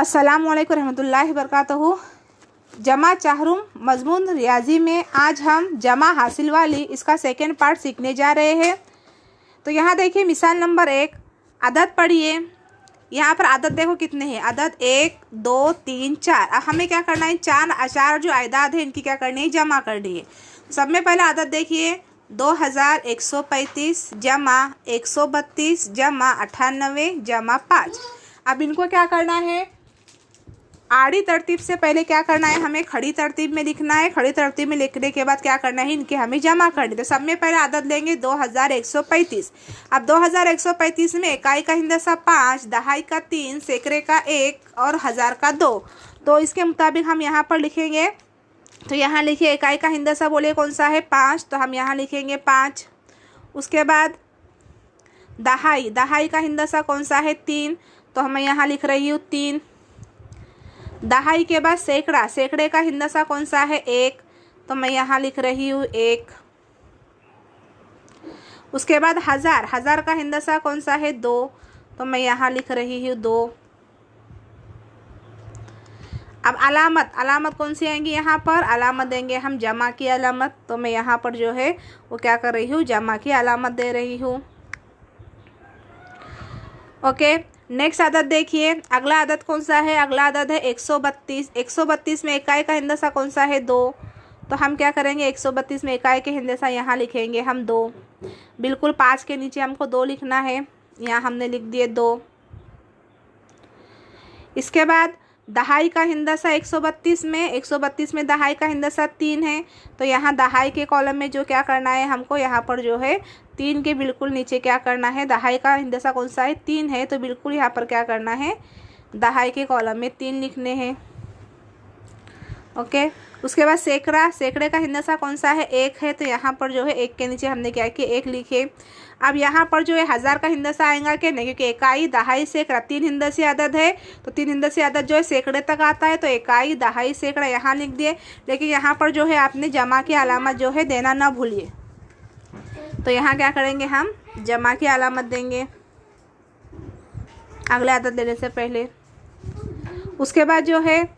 अस्सलामुअलैकुम रहमतुल्लाहि वबरकातुहू। जमा चाहरुम मजमून रियाजी में आज हम जमा हासिल वाली इसका सेकेंड पार्ट सीखने जा रहे हैं। तो यहाँ देखिए मिसाल नंबर 1, अदद पढ़िए। यहाँ पर अदद देखो कितने हैं, अदद 1 2 3 4। अब हमें क्या करना है, चार अशार जो आयदाद है इनकी क्या करनी है, जमा करनी है। सब में पहले अदद देखिए 2135 जमा 132 जमा 98 जमा 5। अब इनको क्या करना है, आड़ी तरतीब से पहले क्या करना है, हमें खड़ी तरतीब में लिखना है। खड़ी तरतीब में लिखने के बाद क्या करना है, इनके हमें जमा करनी। तो सब में पहले आदत लेंगे 2135। अब 2135 में इकाई का हिंदसा 5, दहाई का 3, सैकड़े का 1 और हज़ार का 2। तो इसके मुताबिक हम यहाँ पर लिखेंगे। तो यहाँ लिखिए इकाई का हिंदसा बोले कौन सा है, 5, तो हम यहाँ लिखेंगे 5। उसके बाद दहाई का हिंदसा कौन सा है, 3, तो मैं यहाँ लिख रही हूँ 3। दहाई के बाद सैकड़े का हिंदसा कौन सा है, 1, तो मैं यहाँ लिख रही हूँ 1। उसके बाद हज़ार का हिंदसा कौन सा है, 2, तो मैं यहाँ लिख रही हूँ 2। अब अलामत कौन सी आएंगी, यहाँ पर अलामत देंगे हम जमा की अलामत। तो मैं यहाँ पर जो है वो क्या कर रही हूँ, जमा की अलामत दे रही हूँ। ओके, नेक्स्ट आदत देखिए। अगला आदत कौन सा है, अगला आदत है 132। 132 में इकाई का हिंदसा कौन सा है, 2, तो हम क्या करेंगे, 132 में इकाई के हिंदसा यहाँ लिखेंगे हम 2। बिल्कुल 5 के नीचे हमको 2 लिखना है, यहाँ हमने लिख दिए 2। इसके बाद दहाई का हिंदसा 132 में दहाई का हिंदसा 3 है। तो यहाँ दहाई के कॉलम में जो क्या करना है हमको, यहाँ पर जो है 3 के बिल्कुल नीचे क्या करना है, दहाई का हिंदसा कौन सा है, 3 है। तो बिल्कुल यहाँ पर क्या करना है, दहाई के कॉलम में 3 लिखने हैं। ओके, उसके बाद सैकड़े का हिंदसा कौन सा है, 1 है। तो यहाँ पर जो है 1 के नीचे हमने क्या किया, 1 लिखे। अब यहाँ पर जो है हज़ार का हिंदसा आएगा क्या, नहीं, क्योंकि इकाई दहाई सैकड़ा 3 हिंदसी आदत है। तो 3 हिंदसी आदत जो है सैकड़े तक आता है। तो इकाई दहाई सैकड़ा यहाँ लिख दिए। लेकिन यहाँ पर जो है आपने जमा की अलामत जो है देना ना भूलिए। तो यहाँ क्या करेंगे, हम जमा की अलामत देंगे अगले आदत लेने से पहले। उसके बाद जो है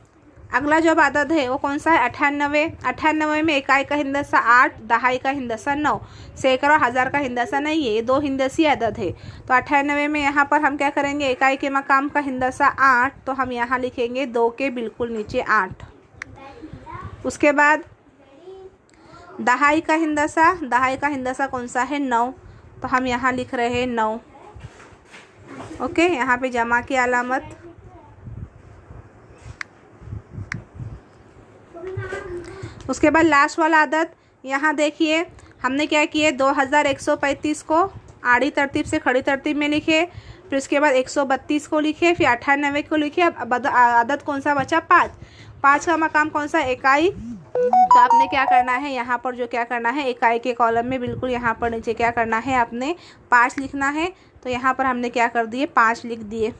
अगला जो आदत है वो कौन सा है, 98 में इकाई का हिंदसा 8, दहाई का हिंदसा 9, सैकड़ा हज़ार का हिंदसा नहीं है, ये 2 हिंदसी आदत है। तो 98 में यहाँ पर हम क्या करेंगे, इकाई के मकाम का हिंदसा 8, तो हम यहाँ लिखेंगे 2 के बिल्कुल नीचे 8। उसके बाद दहाई का हिंदसा कौन सा है, 9, तो हम यहाँ लिख रहे हैं 9। ओके, यहाँ पे जमा की अलामत। उसके बाद लास्ट वाला आदत, यहाँ देखिए हमने क्या किए, 2135 को आड़ी तरतीब से खड़ी तरतीब में लिखे, फिर उसके बाद 132 को लिखे, फिर 98 को लिखे। अब आदत कौन सा बचा, 5 का मकाम कौन सा, इकाई। तो आपने क्या करना है, यहाँ पर जो क्या करना है, इकाई के कॉलम में बिल्कुल यहाँ पर नीचे क्या करना है, आपने 5 लिखना है। तो यहाँ पर हमने क्या कर दिए, 5 लिख दिए।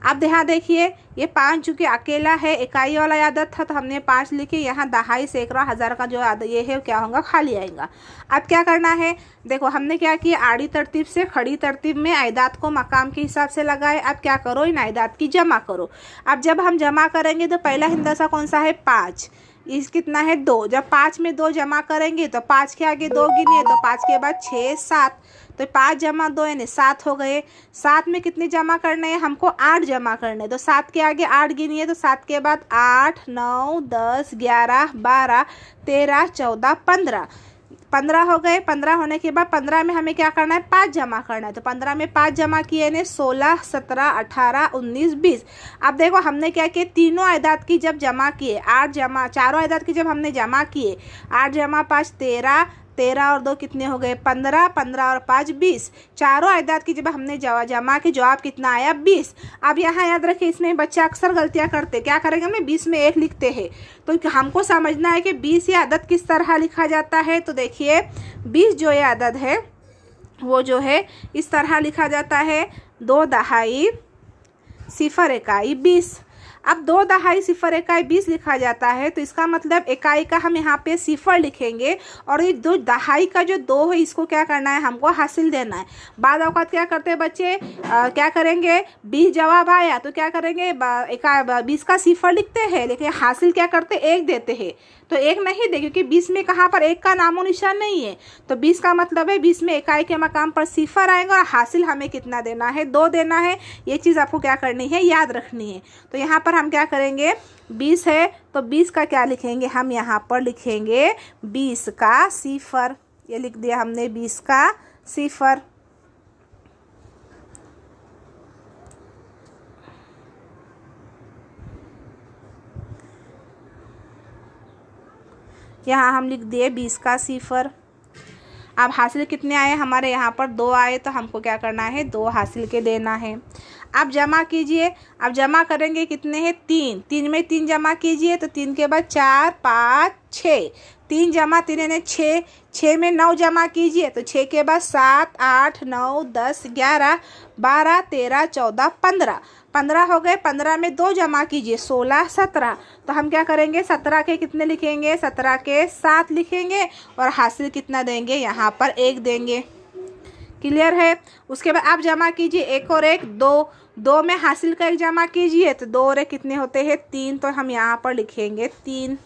अब यहाँ देखिए ये 5 चूँकि अकेला है, इकाई वाला आदत था, तो हमने 5 लिखे। यहाँ दहाई सैकड़ा हज़ार का जो आदत ये है क्या होगा, खाली आएगा। अब क्या करना है, देखो हमने क्या किया, आड़ी तरतीब से खड़ी तरतीब में आयदात को मकाम के हिसाब से लगाए। अब क्या करो, इन आयदात की जमा करो। अब जब हम जमा करेंगे तो पहला हिंदसा कौन सा है, 5, इस कितना है 2। जब 5 में 2 जमा करेंगे तो 5 के आगे 2 गिनिए, तो 5 के बाद 6 7, तो 5 जमा 2 यानी 7 हो गए। 7 में कितने जमा करने हैं, हमको 8 जमा करने। तो 7 के आगे 8 गिनिए, तो 7 के बाद 8 9 10 11 12 13 14 15 हो गए। 15 होने के बाद 15 में हमें क्या करना है, 5 जमा करना है। तो 15 में 5 जमा किए ने 16 17 18 19 20। अब देखो हमने क्या किए, तीनों आयदात की जब जमा किए, 8 जमा, चारों आयदात की जब हमने जमा किए, 8 जमा 5 13, 13 और 2 कितने हो गए, 15, 15 और 5 20। चारों आयदात की जब हमने जमा के जवाब कितना आया, 20। अब यहाँ याद रखिए, इसमें बच्चे अक्सर गलतियाँ करते, क्या करेंगे, हमें 20 में 1 लिखते हैं। तो हमको समझना है कि 20 ये आदत किस तरह लिखा जाता है। तो देखिए 20 जो ये आदत है वो जो है इस तरह लिखा जाता है, 2 दहाई 0 इकाई 20। अब 2 दहाई सिफर इकाई 20 लिखा जाता है, तो इसका मतलब इकाई का हम यहाँ पे सिफर लिखेंगे और ये 2 दहाई का जो 2 है इसको क्या करना है, हमको हासिल देना है। बाद औकात क्या करते हैं बच्चे, क्या करेंगे, 20 जवाब आया तो क्या करेंगे, 20 का सिफर लिखते हैं, लेकिन हासिल क्या करते, 1 देते हैं। तो 1 नहीं दे, क्योंकि 20 में कहाँ पर 1 का नामो निशान नहीं है। तो 20 का मतलब है 20 में इकाई के मकाम पर सिफर आएगा और हासिल हमें कितना देना है, 2 देना है। ये चीज़ आपको क्या करनी है, याद रखनी है। तो यहाँ पर हम क्या करेंगे, 20 है तो 20 का क्या लिखेंगे, हम यहाँ पर लिखेंगे 20 का सिफर। ये लिख दिया हमने 20 का सिफर। यहाँ हम लिख दिए 20 का सिफर। अब हासिल कितने आए हमारे, यहाँ पर 2 आए, तो हमको क्या करना है, 2 हासिल के देना है। अब जमा कीजिए। अब जमा करेंगे कितने हैं, 3। 3 में 3 जमा कीजिए, तो 3 के बाद 4 5 6, 3 जमा 3 यानी 6। 6 में 9 जमा कीजिए, तो 6 के बाद 7 8 9 10 11 12 13 14 15, 15 हो गए। 15 में 2 जमा कीजिए, 16 17। तो हम क्या करेंगे, 17 के कितने लिखेंगे, 17 के 7 लिखेंगे और हासिल कितना देंगे, यहाँ पर 1 देंगे। क्लियर है। उसके बाद आप जमा कीजिए, 1 और 1 2, 2 में हासिल का 1 जमा कीजिए, तो 2 और 1 कितने होते हैं, 3। तो हम यहाँ पर लिखेंगे 3।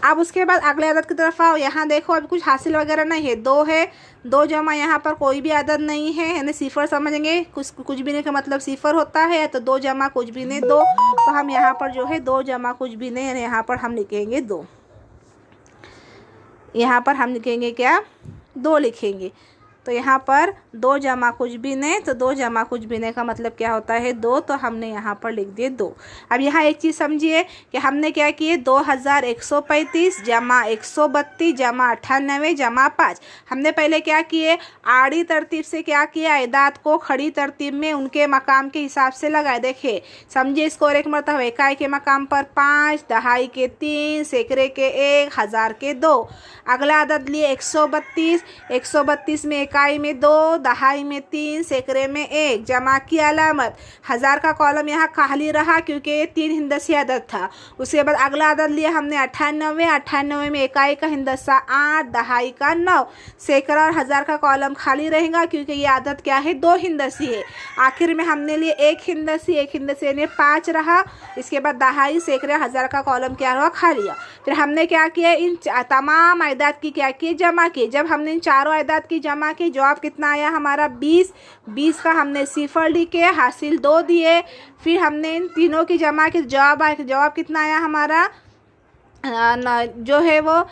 अब उसके बाद अगले आदत की तरफ आओ। यहाँ देखो अब कुछ हासिल वगैरह नहीं है, 2 है, 2 जमा यहाँ पर कोई भी आदत नहीं है, यानी सिफर समझेंगे। कुछ भी नहीं का मतलब सिफर होता है, तो 2 जमा कुछ भी नहीं 2। तो हम यहाँ पर जो है 2 जमा कुछ भी नहीं, यानी यहाँ पर हम लिखेंगे 2। यहाँ पर हम लिखेंगे क्या, 2 लिखेंगे। तो यहाँ पर 2 जमा कुछ भी नहीं, तो 2 जमा कुछ भी नहीं का मतलब क्या होता है, 2। तो हमने यहाँ पर लिख दिए 2। अब यहाँ एक चीज़ समझिए कि हमने क्या किए, 2135 जमा 132 जमा 98 जमा 5। हमने पहले क्या किए, आड़ी तरतीब से क्या किया, एदाद को खड़ी तरतीब में उनके मकाम के हिसाब से लगाए। देखिए समझिए इसको और एक मरतबा, इकाई के मकाम पर 5, दहाई के 3, सैकड़े के 1, हज़ार के 2। अगला आदत लिए 132, 132 में इकाई में 2, दहाई में 3, सैकड़े में 1, जमा की अलामत। हज़ार का कॉलम यहाँ खाली रहा क्योंकि ये 3 हिंदसी आदत था। उसके बाद अगला आदत लिया हमने 98, 98 में इकाई का हिंदसा 8, दहाई का 9, सैकड़ा और हज़ार का कॉलम खाली रहेगा क्योंकि ये आदत क्या है, 2 हिंदसी है। आखिर में हमने लिए 1 हिंदसी यानी 5 रहा। इसके बाद दहाई, सैकड़े, हज़ार का कॉलम क्या रहा, खाली। फिर हमने क्या किया, इन तमाम आयदाद की क्या किए, जमा की। जब हमने इन चारों आयदाद की जमा की, जवाब कितना आया हमारा 20। 20 का हमने सिफर लिखे, हासिल 2 दिए। फिर हमने इन तीनों की जमा की, जवाब कितना आया हमारा, जो है वो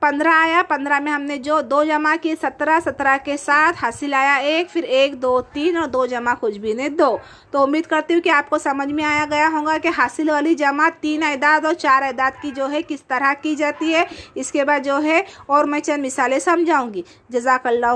15 आया। 15 में हमने जो 2 जमा किए 17, 17 के साथ हासिल आया 1, फिर 1 2 3 और 2 जमा कुछ भी नहीं 2। तो उम्मीद करती हूँ कि आपको समझ में आया गया होगा कि हासिल वाली जमा 3 आयदाद और 4 आयदाद की जो है किस तरह की जाती है। इसके बाद जो है और मैं चंद मिसालें समझाऊंगी। जज़ाकल्लाह।